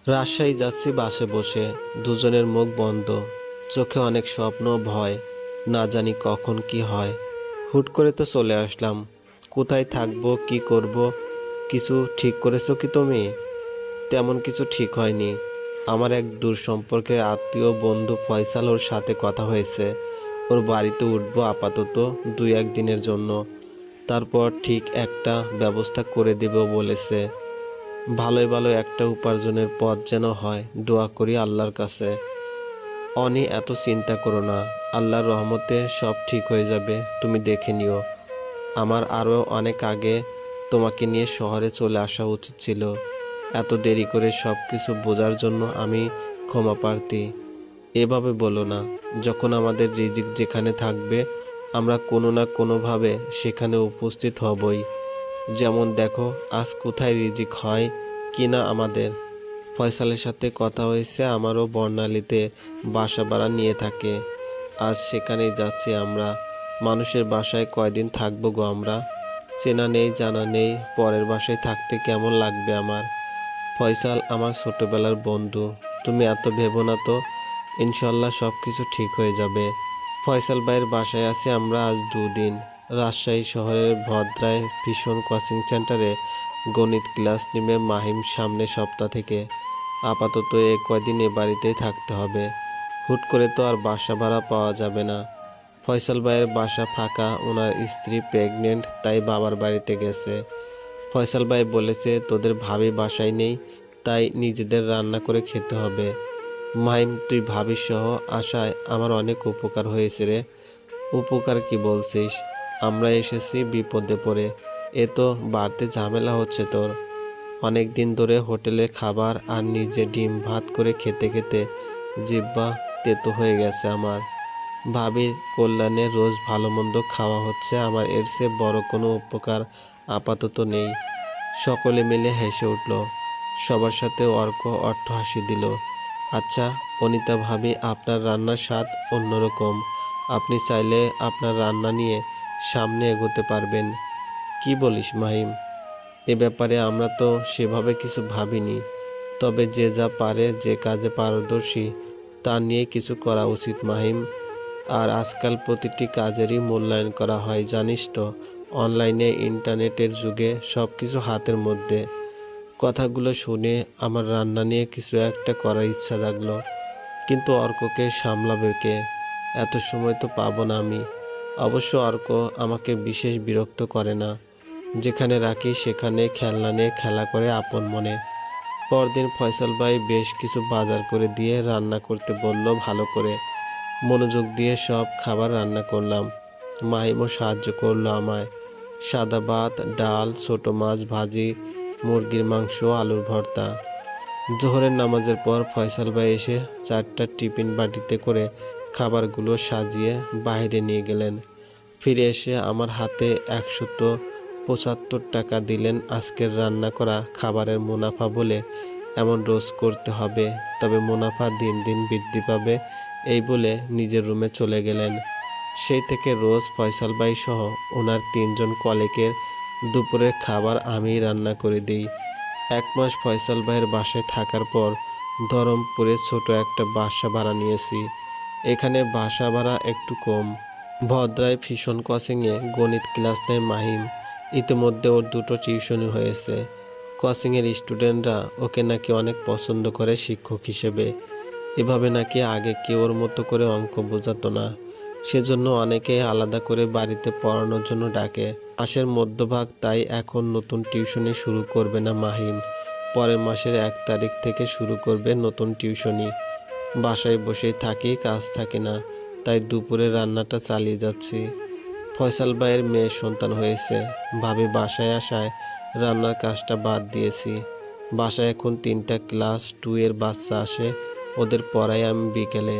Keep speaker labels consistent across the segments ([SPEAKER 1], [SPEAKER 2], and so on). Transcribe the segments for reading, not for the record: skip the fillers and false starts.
[SPEAKER 1] রাজশাহী যাচ্ছি বাসে বসে, দুজনের মুখ বন্ধ, চোখে অনেক স্বপ্ন, ভয়, না জানি কখন কি হয়। হুট করে তো চলে আসলাম। কোথায় থাকবো, কি করব, কিছু ঠিক করেছো কি তুমি? তেমন কিছু ঠিক হয়নি। আমার এক দূর সম্পর্কের আত্মীয় বন্ধু ফয়সাল, ওর সাথে কথা হয়েছে। ওর বাড়িতে উঠবো আপাতত 2-1 দিনের জন্য। তারপর ঠিক একটা ব্যবস্থা করে দেবে বলেছে। ভালোই ভালো একটা উপার্জনের পথ যেন হয়, দোয়া করি আল্লাহর কাছে। অনি, এত চিন্তা করো না, আল্লাহর রহমতে সব ঠিক হয়ে যাবে, তুমি দেখে নিও। আমার আরও অনেক আগে তোমাকে নিয়ে শহরে চলে আসা উচিত ছিল। এত দেরি করে সব কিছু বোঝার জন্য আমি ক্ষমা প্রার্থী। এভাবে বলো না। যখন আমাদের রিজিক যেখানে থাকবে, আমরা কোনো না কোনোভাবে সেখানে উপস্থিত হবই। যেমন দেখো, আজ কোথায় রিজিক হয় কি না আমাদের। ফয়সালের সাথে কথা হয়েছে, আমারও বর্ণালীতে বাসা ভাড়া নিয়ে থাকে। আজ সেখানেই যাচ্ছি আমরা। মানুষের বাসায় কয়দিন থাকবো গো আমরা? চেনা নেই, জানা নেই, পরের বাসায় থাকতে কেমন লাগবে আমার। ফয়সাল আমার ছোটবেলার বন্ধু, তুমি এত ভেবো না তো। ইনশাল্লাহ সব কিছু ঠিক হয়ে যাবে। ফয়সাল ভাইয়ের বাসায় আছি আমরা আজ 2 দিন। রাজশাহী শহরের ভদ্রায় ভীষণ কোচিং সেন্টারে গণিত ক্লাস নিবে মাহিম সামনের সপ্তাহ থেকে। আপাতত কয়দিন এ বাড়িতেই থাকতে হবে। হুট করে তো আর বাসা ভাড়া পাওয়া যাবে না। ফয়সাল ভাইয়ের বাসা ফাঁকা, ওনার স্ত্রী প্রেগনেন্ট, তাই বাবার বাড়িতে গেছে। ফয়সাল ভাই বলেছে তোদের ভাবি বাসায় নেই, তাই নিজেদের রান্না করে খেতে হবে। মাহিম, তুই ভাবির সহ আসায় আমার অনেক উপকার হয়েছে রে। উপকার কি বলছিস? আমরা এসেছি বিপদে পড়ে, এ তো বাড়তি ঝামেলা হচ্ছে তোর। অনেক দিন ধরে হোটেলে খাবার আর নিজে ডিম ভাত করে খেতে খেতে জিহ্বা তেতো হয়ে গেছে আমার। ভাবির কল্যাণে রোজ ভালো মন্দ খাওয়া হচ্ছে আমার, এর চেয়ে বড় কোনো উপকার আপাতত নেই। সকলে মিলে হেসে উঠল। সবার সাথে অর্ক অট্টহাসি দিল। আচ্ছা অনিতা ভাবি, আপনার রান্নার স্বাদ অন্যরকম। আপনি চাইলে আপনার রান্না নিয়ে সামনে এগোতে পারবেন। কি বলিস মাহিম? এ ব্যাপারে আমরা তো সেভাবে কিছু ভাবিনি। তবে যে যা পারে, যে কাজে পারদর্শী, তা নিয়ে কিছু করা উচিত মাহিম। আর আজকাল প্রতিটি কাজেরই মূল্যায়ন করা হয়, জানিস তো। অনলাইনে, ইন্টারনেটের যুগে সব কিছু হাতের মধ্যে। কথাগুলো শুনে আমার রান্না নিয়ে কিছু একটা করার ইচ্ছা জাগলো। কিন্তু অর্ককে সামলাবে কে? এত সময় তো পাবো না আমি। অবশ্য অর্ক আমাকে বিশেষ বিরক্ত করে না। যেখানে রাখি সেখানে খেলনা নিয়ে খেলা করে আপন মনে। পরদিন ফয়সাল ভাই বেশ কিছু বাজার করে দিয়ে রান্না করতে বলল ভালো করে। মনোযোগ দিয়ে সব খাবার রান্না করলাম। মাহিমও সাহায্য করলো আমায়। সাদা ভাত, ডাল, ছোট মাছ ভাজি, মুরগির মাংস, আলুর ভর্তা। জোহরের নামাজের পর ফয়সাল ভাই এসে 4টা টিফিন বাটিতে করে খাবারগুলো সাজিয়ে বাইরে নিয়ে গেলেন। ফিরে এসে আমার হাতে 175 টাকা দিলেন। আজকের রান্না করা খাবারের মুনাফা বলে এমন রোজ করতে হবে, তবে মুনাফা দিন দিন বৃদ্ধি পাবে, এই বলে নিজের রুমে চলে গেলেন। সেই থেকে রোজ ফয়সাল ভাই সহ ওনার 3জন কলিগের দুপুরের খাবার আমিই রান্না করে দিই। 1 মাস ফয়সাল ভাইয়ের বাসায় থাকার পর ধরমপুরে ছোট একটা বাসা ভাড়া নিয়েছি। এখানে বাসা ভাড়া একটু কম। ভদ্রায় ভীষণ কোচিংয়ে গণিত ক্লাস নেয় মাহিম। ইতিমধ্যে ওর 2টো টিউশনি হয়েছে। কোচিংয়ের স্টুডেন্টরা ওকে নাকি অনেক পছন্দ করে শিক্ষক হিসেবে। এভাবে নাকি আগে কেউ ওর মতো করে অঙ্ক বোঝাতো না। সেজন্য অনেকেই আলাদা করে বাড়িতে পড়ানোর জন্য ডাকে। মাসের মধ্যভাগ, তাই এখন নতুন টিউশনি শুরু করবে না মাহিম। পরের মাসের 1 তারিখ থেকে শুরু করবে নতুন টিউশনি। বাসায় বসেই থাকি, কাজ থাকে না, তাই দুপুরে রান্নাটা চালিয়ে যাচ্ছি। ফয়সাল ভাইয়ের মেয়ে সন্তান হয়েছে। ভাবি বাসায় আসায় রান্নার কাজটা বাদ দিয়েছি। বাসায় এখন 3টা ক্লাস 2 এর বাচ্চা আসে, ওদের পড়াই আমি বিকেলে।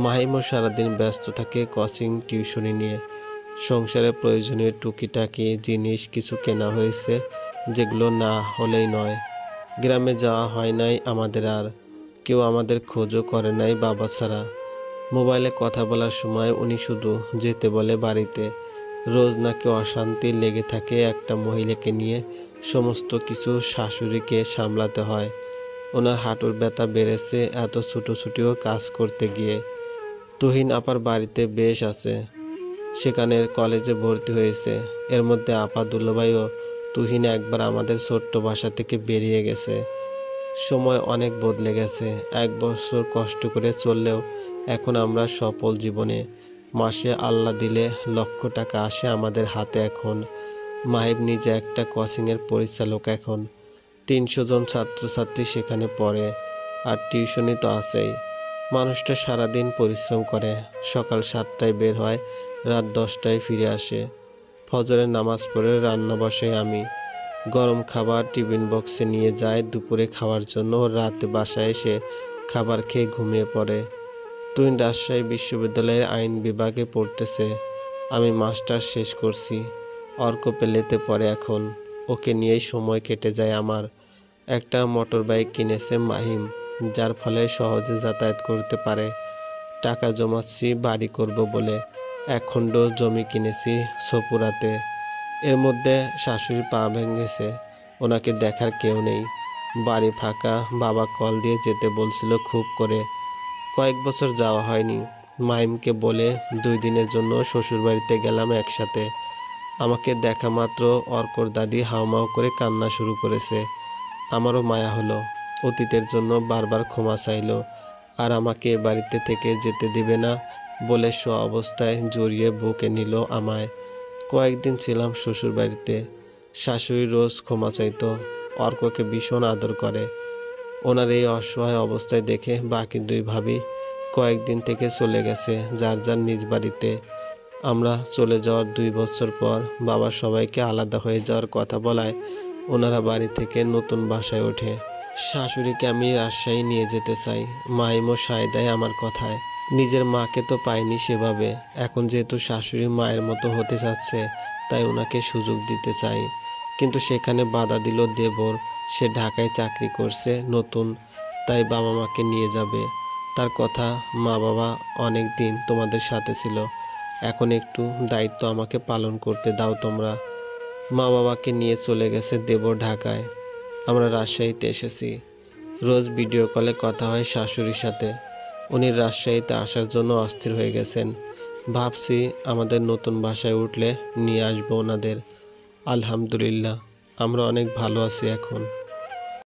[SPEAKER 1] মাহিমও সারাদিন ব্যস্ত থাকে কোচিং টিউশনি নিয়ে। সংসারে প্রয়োজনীয় টুকিটাকি জিনিস কিছু কেনা হয়েছে, যেগুলো না হলেই নয়। গ্রামে যাওয়া হয় নাই আমাদের আর। কেউ আমাদের খোঁজও করে নাই বাবা ছাড়া। মোবাইলে কথা বলার সময় উনি শুধু যেতে বলে বাড়িতে। রোজ নাকি অশান্তি লেগে থাকে একটা মহিলাকে নিয়ে। সমস্ত কিছু শাশুড়িকে সামলাতে হয়। ওনার হাঁটুর ব্যথা বেড়েছে এত ছুটোছুটিও কাজ করতে গিয়ে। তুহিন আপার বাড়িতে বেশ আছে, সেখানে কলেজে ভর্তি হয়েছে। এর মধ্যে আপা দুলাভাইও তুহিন একবার আমাদের ছোট্ট বাসা থেকে বেরিয়ে গেছে। সময় অনেক বদলে গেছে। 1 বছর কষ্ট করে চললেও এখন আমরা সফল জীবনে। মাসে আল্লাহ দিলে লক্ষ টাকা আসে আমাদের হাতে এখন। মাহিব নিজে একটা কোচিংয়ের পরিচালক এখন। 300 জন ছাত্রছাত্রী সেখানে পড়ে, আর টিউশনি তো আছেই। মানুষটা সারাদিন পরিশ্রম করে, সকাল 7টায় বের হয়, রাত 10টায় ফিরে আসে। ফজরের নামাজ পড়ে রান্না বসাই আমি। গরম খাবার টিফিন বক্সে নিয়ে যায় দুপুরে খাওয়ার জন্য। রাতে বাসায় এসে খাবার খেয়ে ঘুমিয়ে পড়ে। তুই রাজশাহী বিশ্ববিদ্যালয়ের আইন বিভাগে পড়তেছে, আমি মাস্টার্স শেষ করছি। অর্ক পেলেতে পড়ে এখন, ওকে নিয়েই সময় কেটে যায় আমার। একটা মোটর বাইক কিনেছে মাহিম, যার ফলে সহজে যাতায়াত করতে পারে। টাকা জমাচ্ছি বাড়ি করব বলে। 1 খণ্ড জমি কিনেছি সপুরাতে। এর মধ্যে শাশুড়ি পা ভেঙেছে, ওনাকে দেখার কেউ নেই। বাড়ি ফাঁকা। বাবা কল দিয়ে যেতে বলছিল খুব করে। কয়েক বছর যাওয়া হয়নি। মাহিমকে বলে 2 দিনের জন্য শ্বশুরবাড়িতে গেলাম একসাথে। আমাকে দেখা মাত্র অর্কর দাদি হাউমাউ করে কান্না শুরু করেছে। আমারও মায়া হলো। অতীতের জন্য বারবার ক্ষমা চাইলো, আর আমাকে বাড়িতে থেকে যেতে দিবে না বলে অবস্থায় জড়িয়ে বুকে নিল আমায়। কয়েকদিন ছিলাম শ্বশুর বাড়িতে। শাশুড়ি রোজ ক্ষমা চাইতো, অর্ককে ভীষণ আদর করে। ওনার এই অসহায় অবস্থায় দেখে বাকি 2 ভাবি কয়েকদিন থেকে চলে গেছে যার যার নিজ বাড়িতে। আমরা চলে যাওয়ার 2 বছর পর বাবা সবাইকে আলাদা হয়ে যাওয়ার কথা বলায় ওনারা বাড়ি থেকে নতুন বাসায় ওঠে। শাশুড়িকে আমি রাজশাহী নিয়ে যেতে চাই। মাইমও সায় দেয় আমার কথায়। নিজের মাকে তো পাইনি সেভাবে, এখন যেহেতু শাশুড়ি মায়ের মতো হতে চাচ্ছে, তাই ওনাকে সুযোগ দিতে চাই। কিন্তু সেখানে বাধা দিল দেবর। সে ঢাকায় চাকরি করছে নতুন, তাই বাবা মাকে নিয়ে যাবে। তার কথা, মা বাবা অনেক দিন তোমাদের সাথে ছিল, এখন একটু দায়িত্ব আমাকে পালন করতে দাও তোমরা। মা বাবাকে নিয়ে চলে গেছে দেবর ঢাকায়। আমরা রাজশাহীতে এসেছি। রোজ ভিডিও কলে কথা হয় শাশুড়ির সাথে। উনি রাজশাহীতে আসার জন্য অস্থির হয়ে গেছেন। ভাবছি আমাদের নতুন বাসায় উঠলে নিয়ে আসবো ওনাদের। আলহামদুলিল্লাহ, আমরা অনেক ভালো আছি এখন।